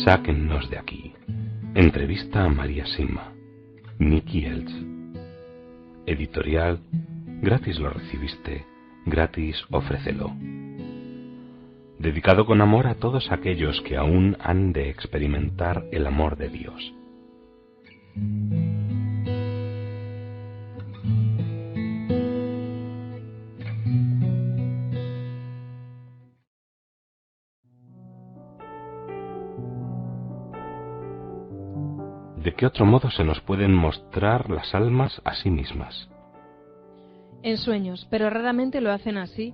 Sáquennos de aquí. Entrevista a María Sima. Nicky Elch. Editorial. Gratis lo recibiste, gratis ofrécelo. Dedicado con amor a todos aquellos que aún han de experimentar el amor de Dios. ¿De qué otro modo se nos pueden mostrar las almas a sí mismas? En sueños, pero raramente lo hacen así,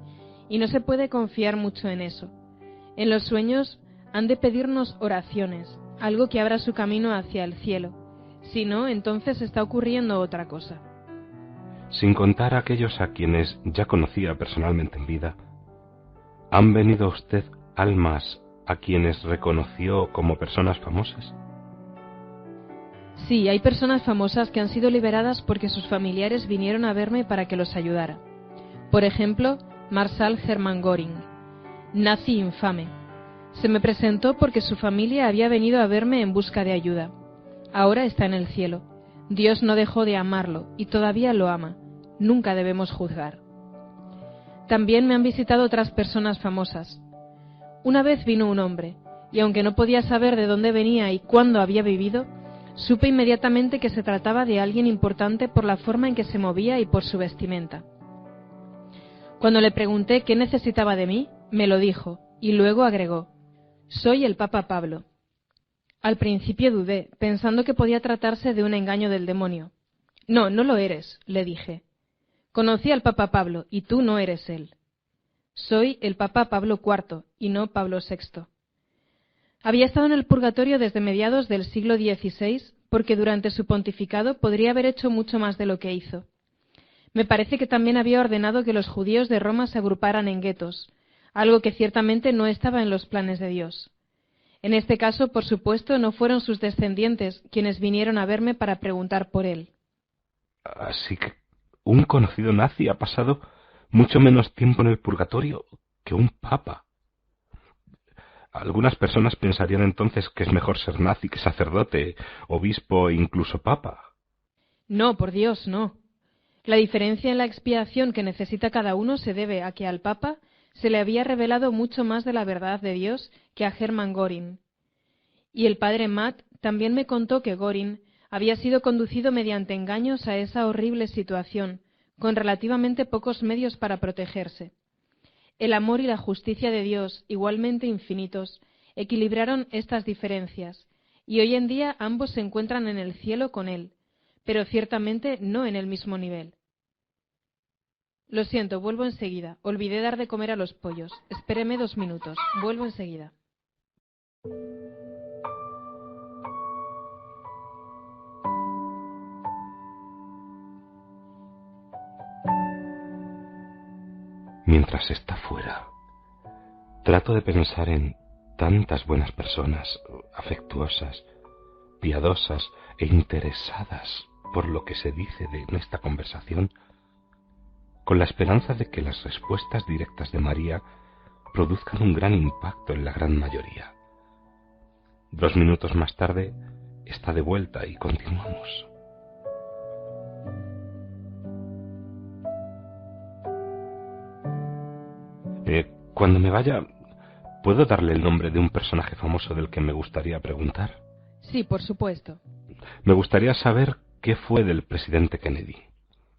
y no se puede confiar mucho en eso. En los sueños han de pedirnos oraciones, algo que abra su camino hacia el cielo. Si no, entonces está ocurriendo otra cosa. Sin contar a aquellos a quienes ya conocía personalmente en vida, ¿han venido a usted almas a quienes reconoció como personas famosas? Sí, hay personas famosas que han sido liberadas porque sus familiares vinieron a verme para que los ayudara. Por ejemplo, Marshal Hermann Göring, nazi infame. Se me presentó porque su familia había venido a verme en busca de ayuda. Ahora está en el cielo. Dios no dejó de amarlo y todavía lo ama. Nunca debemos juzgar. También me han visitado otras personas famosas. Una vez vino un hombre, y aunque no podía saber de dónde venía y cuándo había vivido, supe inmediatamente que se trataba de alguien importante por la forma en que se movía y por su vestimenta. Cuando le pregunté qué necesitaba de mí, me lo dijo, y luego agregó: «Soy el Papa Pablo». Al principio dudé, pensando que podía tratarse de un engaño del demonio. «No, no lo eres», le dije. «Conocí al Papa Pablo, y tú no eres él. Soy el Papa Pablo IV, y no Pablo VI». Había estado en el purgatorio desde mediados del siglo XVI, porque durante su pontificado podría haber hecho mucho más de lo que hizo. Me parece que también había ordenado que los judíos de Roma se agruparan en guetos, algo que ciertamente no estaba en los planes de Dios. En este caso, por supuesto, no fueron sus descendientes quienes vinieron a verme para preguntar por él. Así que un conocido nazi ha pasado mucho menos tiempo en el purgatorio que un papa. Algunas personas pensarían entonces que es mejor ser nazi que sacerdote, obispo e incluso papa. No, por Dios, no. La diferencia en la expiación que necesita cada uno se debe a que al Papa se le había revelado mucho más de la verdad de Dios que a Hermann Göring. Y el padre Matt también me contó que Göring había sido conducido mediante engaños a esa horrible situación, con relativamente pocos medios para protegerse. El amor y la justicia de Dios, igualmente infinitos, equilibraron estas diferencias, y hoy en día ambos se encuentran en el cielo con Él, pero ciertamente no en el mismo nivel. Lo siento, vuelvo enseguida. Olvidé dar de comer a los pollos. Espéreme 2 minutos. Vuelvo enseguida. Mientras está fuera, trato de pensar en tantas buenas personas, afectuosas, piadosas e interesadas por lo que se dice en esta conversación, con la esperanza de que las respuestas directas de María produzcan un gran impacto en la gran mayoría. 2 minutos más tarde está de vuelta y continuamos. Cuando me vaya, ¿puedo darle el nombre de un personaje famoso del que me gustaría preguntar? Sí, por supuesto. Me gustaría saber qué fue del presidente Kennedy,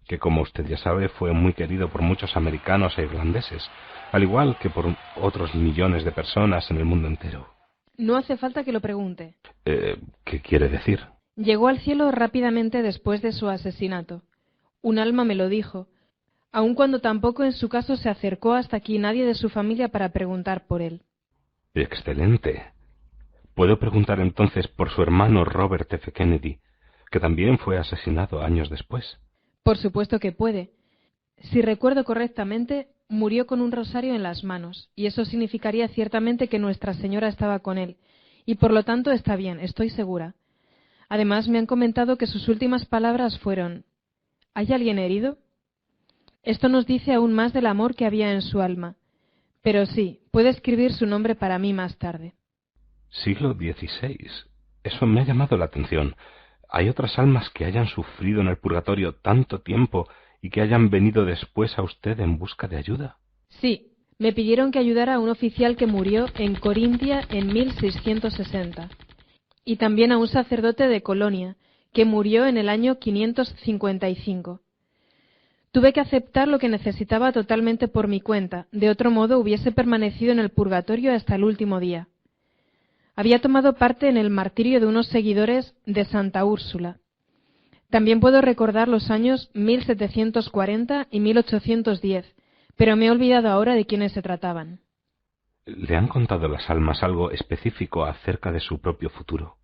que como usted ya sabe fue muy querido por muchos americanos e irlandeses, al igual que por otros millones de personas en el mundo entero. No hace falta que lo pregunte. ¿Qué quiere decir? Llegó al cielo rápidamente después de su asesinato. Un alma me lo dijo, aun cuando tampoco en su caso se acercó hasta aquí nadie de su familia para preguntar por él. Excelente. ¿Puedo preguntar entonces por su hermano Robert F. Kennedy, que también fue asesinado años después? Por supuesto que puede. Si recuerdo correctamente, murió con un rosario en las manos, y eso significaría ciertamente que Nuestra Señora estaba con él, y por lo tanto está bien, estoy segura. Además, me han comentado que sus últimas palabras fueron: ¿hay alguien herido? Esto nos dice aún más del amor que había en su alma. Pero sí, puede escribir su nombre para mí más tarde. Siglo XVI. Eso me ha llamado la atención. ¿Hay otras almas que hayan sufrido en el purgatorio tanto tiempo y que hayan venido después a usted en busca de ayuda? Sí, me pidieron que ayudara a un oficial que murió en Corintia en 1660, y también a un sacerdote de Colonia, que murió en el año 555. Tuve que aceptar lo que necesitaba totalmente por mi cuenta, de otro modo hubiese permanecido en el purgatorio hasta el último día. Había tomado parte en el martirio de unos seguidores de Santa Úrsula. También puedo recordar los años 1740 y 1810, pero me he olvidado ahora de quiénes se trataban. ¿Le han contado las almas algo específico acerca de su propio futuro?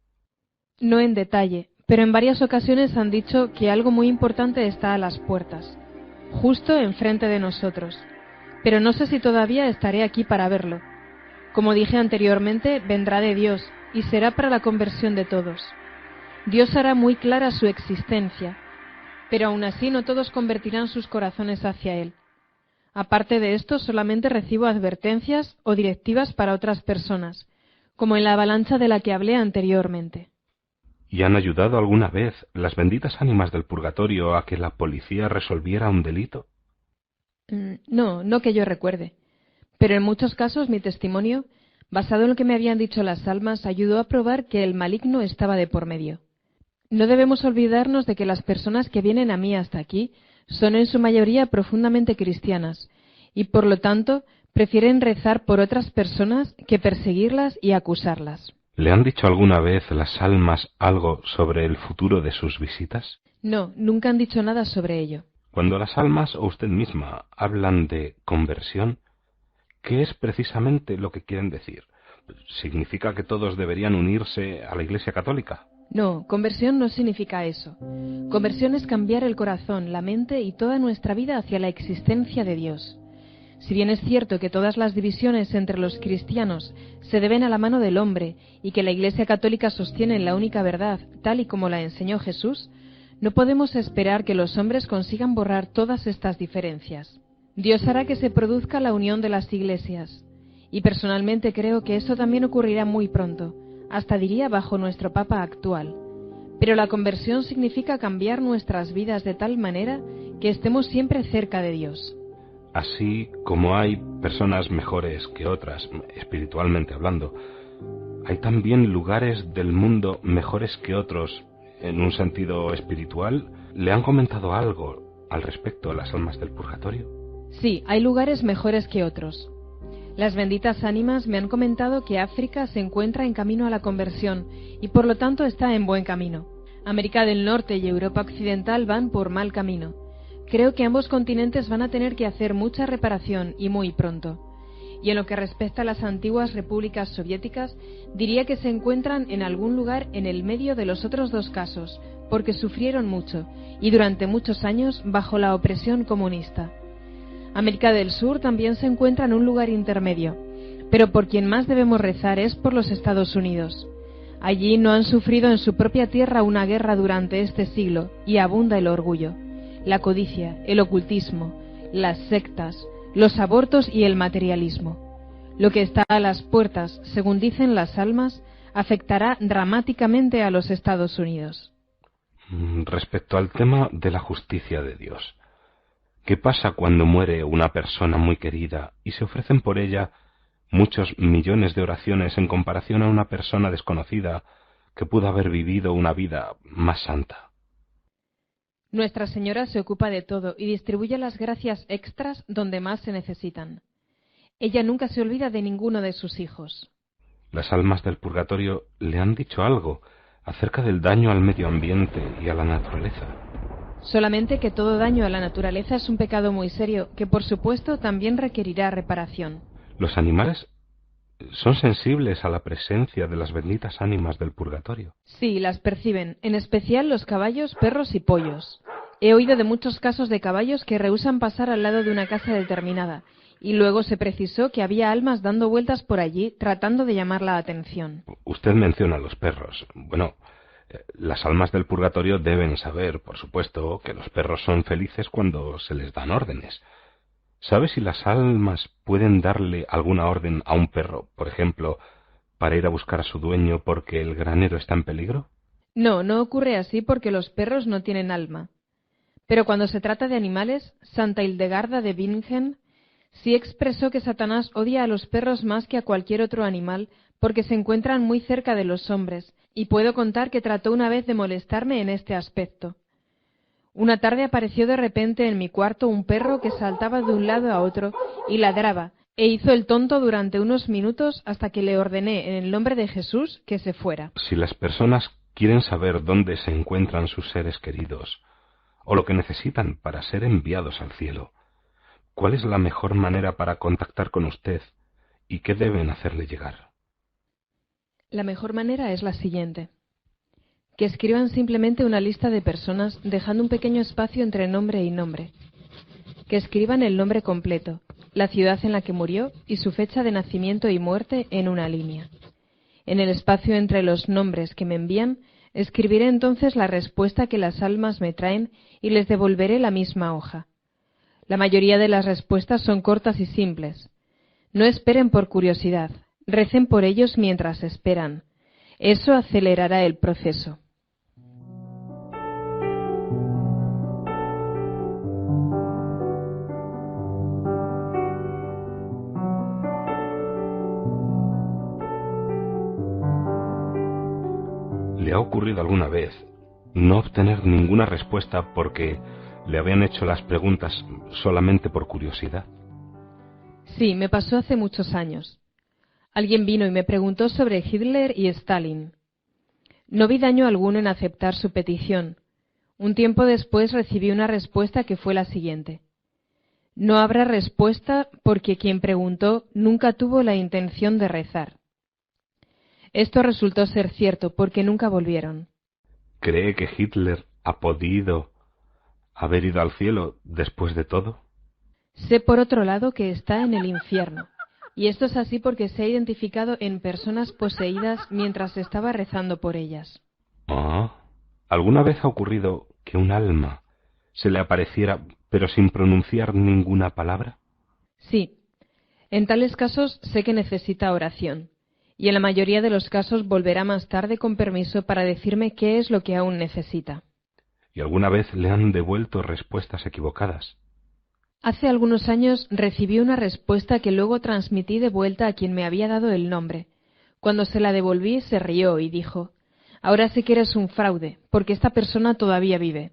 No en detalle, pero en varias ocasiones han dicho que algo muy importante está a las puertas, justo enfrente de nosotros. Pero no sé si todavía estaré aquí para verlo. Como dije anteriormente, vendrá de Dios y será para la conversión de todos. Dios hará muy clara su existencia, pero aún así no todos convertirán sus corazones hacia Él. Aparte de esto, solamente recibo advertencias o directivas para otras personas, como en la avalancha de la que hablé anteriormente. ¿Y han ayudado alguna vez las benditas ánimas del purgatorio a que la policía resolviera un delito? No que yo recuerde. Pero en muchos casos mi testimonio, basado en lo que me habían dicho las almas, ayudó a probar que el maligno estaba de por medio. No debemos olvidarnos de que las personas que vienen a mí hasta aquí son en su mayoría profundamente cristianas y por lo tanto prefieren rezar por otras personas que perseguirlas y acusarlas. ¿Le han dicho alguna vez las almas algo sobre el futuro de sus visitas? No, nunca han dicho nada sobre ello. Cuando las almas o usted misma hablan de conversión, ¿qué es precisamente lo que quieren decir? ¿Significa que todos deberían unirse a la Iglesia Católica? No, conversión no significa eso. Conversión es cambiar el corazón, la mente y toda nuestra vida hacia la existencia de Dios. Si bien es cierto que todas las divisiones entre los cristianos se deben a la mano del hombre y que la Iglesia Católica sostiene la única verdad, tal y como la enseñó Jesús, no podemos esperar que los hombres consigan borrar todas estas diferencias. Dios hará que se produzca la unión de las iglesias, y personalmente creo que eso también ocurrirá muy pronto, hasta diría bajo nuestro Papa actual. Pero la conversión significa cambiar nuestras vidas de tal manera que estemos siempre cerca de Dios. Así como hay personas mejores que otras, espiritualmente hablando, ¿hay también lugares del mundo mejores que otros en un sentido espiritual? ¿Le han comentado algo al respecto a las almas del purgatorio? Sí, hay lugares mejores que otros. Las benditas ánimas me han comentado que África se encuentra en camino a la conversión y por lo tanto está en buen camino. América del Norte y Europa Occidental van por mal camino. Creo que ambos continentes van a tener que hacer mucha reparación y muy pronto. Y en lo que respecta a las antiguas repúblicas soviéticas, diría que se encuentran en algún lugar en el medio de los otros dos casos, porque sufrieron mucho y durante muchos años bajo la opresión comunista. América del Sur también se encuentra en un lugar intermedio, pero por quien más debemos rezar es por los Estados Unidos. Allí no han sufrido en su propia tierra una guerra durante este siglo y abunda el orgullo, la codicia, el ocultismo, las sectas, los abortos y el materialismo. Lo que está a las puertas, según dicen las almas, afectará dramáticamente a los Estados Unidos. Respecto al tema de la justicia de Dios, ¿qué pasa cuando muere una persona muy querida y se ofrecen por ella muchos millones de oraciones en comparación a una persona desconocida que pudo haber vivido una vida más santa? Nuestra Señora se ocupa de todo y distribuye las gracias extras donde más se necesitan. Ella nunca se olvida de ninguno de sus hijos. ¿Las almas del purgatorio le han dicho algo acerca del daño al medio ambiente y a la naturaleza? Solamente que todo daño a la naturaleza es un pecado muy serio, que por supuesto también requerirá reparación. ¿Los animales son sensibles a la presencia de las benditas ánimas del purgatorio? Sí, las perciben, en especial los caballos, perros y pollos. He oído de muchos casos de caballos que rehúsan pasar al lado de una casa determinada, y luego se precisó que había almas dando vueltas por allí tratando de llamar la atención. Usted menciona a los perros. Bueno, Las almas del purgatorio deben saber, por supuesto, que los perros son felices cuando se les dan órdenes. ¿Sabe si las almas pueden darle alguna orden a un perro, por ejemplo, para ir a buscar a su dueño porque el granero está en peligro? No, no ocurre así porque los perros no tienen alma. Pero cuando se trata de animales, Santa Hildegarda de Bingen sí expresó que Satanás odia a los perros más que a cualquier otro animal porque se encuentran muy cerca de los hombres, y puedo contar que trató una vez de molestarme en este aspecto. Una tarde apareció de repente en mi cuarto un perro que saltaba de un lado a otro y ladraba, e hizo el tonto durante unos minutos hasta que le ordené, en el nombre de Jesús, que se fuera. Si las personas quieren saber dónde se encuentran sus seres queridos, o lo que necesitan para ser enviados al cielo, ¿cuál es la mejor manera para contactar con usted y qué deben hacerle llegar? La mejor manera es la siguiente: que escriban simplemente una lista de personas dejando un pequeño espacio entre nombre y nombre. Que escriban el nombre completo, la ciudad en la que murió y su fecha de nacimiento y muerte en una línea. En el espacio entre los nombres que me envían, escribiré entonces la respuesta que las almas me traen y les devolveré la misma hoja. La mayoría de las respuestas son cortas y simples. No esperen por curiosidad, recen por ellos mientras esperan. Eso acelerará el proceso. ¿Le ha ocurrido alguna vez no obtener ninguna respuesta porque le habían hecho las preguntas solamente por curiosidad? Sí, me pasó hace muchos años. Alguien vino y me preguntó sobre Hitler y Stalin. No vi daño alguno en aceptar su petición. Un tiempo después recibí una respuesta que fue la siguiente: no habrá respuesta porque quien preguntó nunca tuvo la intención de rezar. Esto resultó ser cierto porque nunca volvieron. ¿Cree que Hitler ha podido haber ido al cielo después de todo? Sé por otro lado que está en el infierno, y esto es así porque se ha identificado en personas poseídas mientras estaba rezando por ellas. ¿Alguna vez ha ocurrido que un alma se le apareciera pero sin pronunciar ninguna palabra? Sí, en tales casos sé que necesita oración, y en la mayoría de los casos volverá más tarde con permiso para decirme qué es lo que aún necesita. ¿Y alguna vez le han devuelto respuestas equivocadas? Hace algunos años recibí una respuesta que luego transmití de vuelta a quien me había dado el nombre. Cuando se la devolví se rió y dijo: ahora sé que eres un fraude, porque esta persona todavía vive.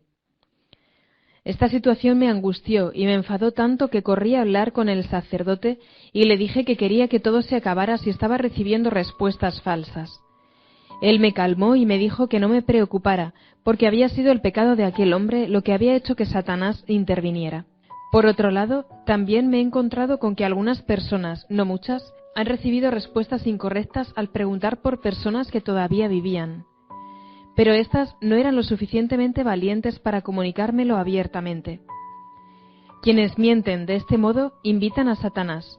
Esta situación me angustió y me enfadó tanto que corrí a hablar con el sacerdote y le dije que quería que todo se acabara si estaba recibiendo respuestas falsas. Él me calmó y me dijo que no me preocupara, porque había sido el pecado de aquel hombre lo que había hecho que Satanás interviniera. Por otro lado, también me he encontrado con que algunas personas, no muchas, han recibido respuestas incorrectas al preguntar por personas que todavía vivían. Pero éstas no eran lo suficientemente valientes para comunicármelo abiertamente. Quienes mienten de este modo invitan a Satanás.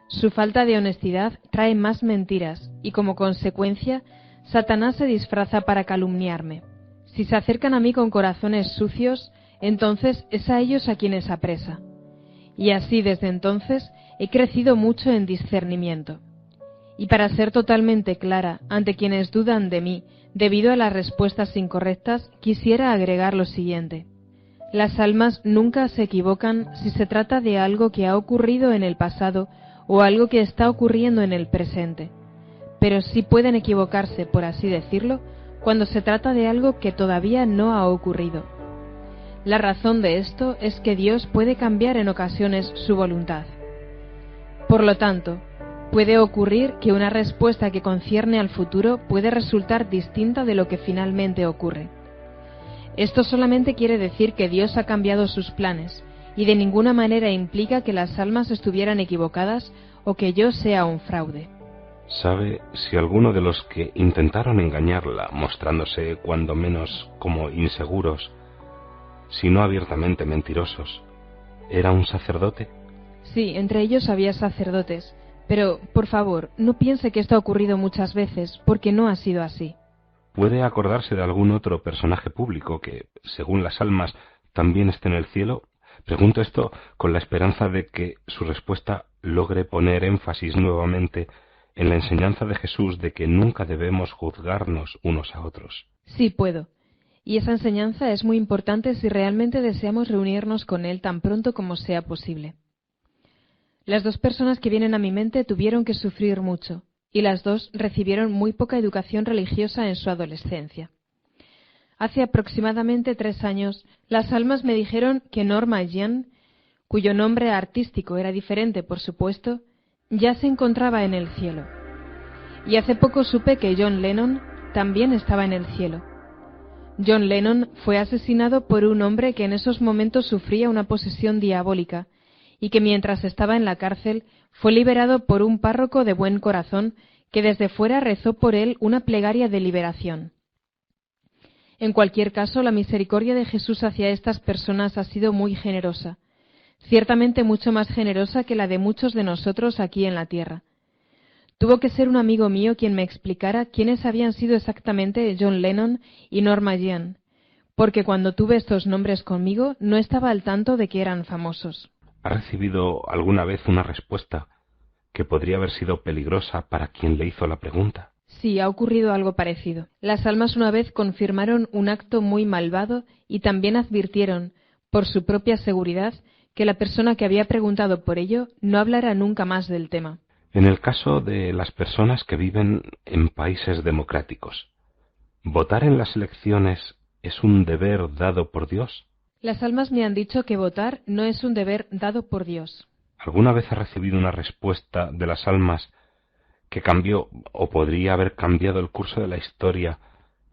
Su falta de honestidad trae más mentiras y, como consecuencia, Satanás se disfraza para calumniarme. Si se acercan a mí con corazones sucios, entonces es a ellos a quienes apresa. Y así desde entonces he crecido mucho en discernimiento. Y para ser totalmente clara ante quienes dudan de mí debido a las respuestas incorrectas, quisiera agregar lo siguiente: las almas nunca se equivocan si se trata de algo que ha ocurrido en el pasado o algo que está ocurriendo en el presente, pero sí pueden equivocarse, por así decirlo, cuando se trata de algo que todavía no ha ocurrido. La razón de esto es que Dios puede cambiar en ocasiones su voluntad. Por lo tanto, puede ocurrir que una respuesta que concierne al futuro puede resultar distinta de lo que finalmente ocurre. Esto solamente quiere decir que Dios ha cambiado sus planes, y de ninguna manera implica que las almas estuvieran equivocadas o que yo sea un fraude. ¿Sabe si alguno de los que intentaron engañarla, mostrándose cuando menos como inseguros, si no abiertamente mentirosos, era un sacerdote? Sí, entre ellos había sacerdotes, pero, por favor, no piense que esto ha ocurrido muchas veces, porque no ha sido así. ¿Puede acordarse de algún otro personaje público que, según las almas, también esté en el cielo? Pregunto esto con la esperanza de que su respuesta logre poner énfasis nuevamente en la enseñanza de Jesús de que nunca debemos juzgarnos unos a otros. Sí, puedo. Y esa enseñanza es muy importante si realmente deseamos reunirnos con Él tan pronto como sea posible. Las dos personas que vienen a mi mente tuvieron que sufrir mucho, y las dos recibieron muy poca educación religiosa en su adolescencia. Hace aproximadamente 3 años, las almas me dijeron que Norma Jean, cuyo nombre artístico era diferente, por supuesto, ya se encontraba en el cielo. Y hace poco supe que John Lennon también estaba en el cielo. John Lennon fue asesinado por un hombre que en esos momentos sufría una posesión diabólica y que mientras estaba en la cárcel fue liberado por un párroco de buen corazón que desde fuera rezó por él una plegaria de liberación. En cualquier caso, la misericordia de Jesús hacia estas personas ha sido muy generosa, ciertamente mucho más generosa que la de muchos de nosotros aquí en la tierra. Tuvo que ser un amigo mío quien me explicara quiénes habían sido exactamente John Lennon y Norma Jean, porque cuando tuve estos nombres conmigo no estaba al tanto de que eran famosos. ¿Ha recibido alguna vez una respuesta que podría haber sido peligrosa para quien le hizo la pregunta? Sí, ha ocurrido algo parecido. Las almas una vez confirmaron un acto muy malvado y también advirtieron, por su propia seguridad, que la persona que había preguntado por ello no hablara nunca más del tema. En el caso de las personas que viven en países democráticos, ¿votar en las elecciones es un deber dado por Dios? Las almas me han dicho que votar no es un deber dado por Dios. ¿Alguna vez ha recibido una respuesta de las almas que cambió o podría haber cambiado el curso de la historia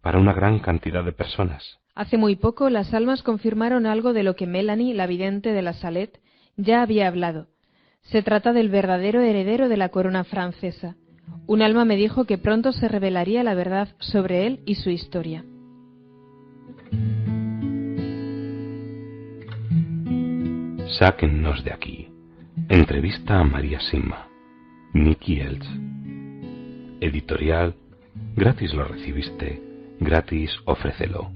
para una gran cantidad de personas? Hace muy poco las almas confirmaron algo de lo que Melanie, la vidente de la Salet, ya había hablado. Se trata del verdadero heredero de la corona francesa. Un alma me dijo que pronto se revelaría la verdad sobre él y su historia. Sáquennos de aquí. Entrevista a María Sima. Nicky Elch. Editorial. Gratis lo recibiste. Gratis ofrécelo.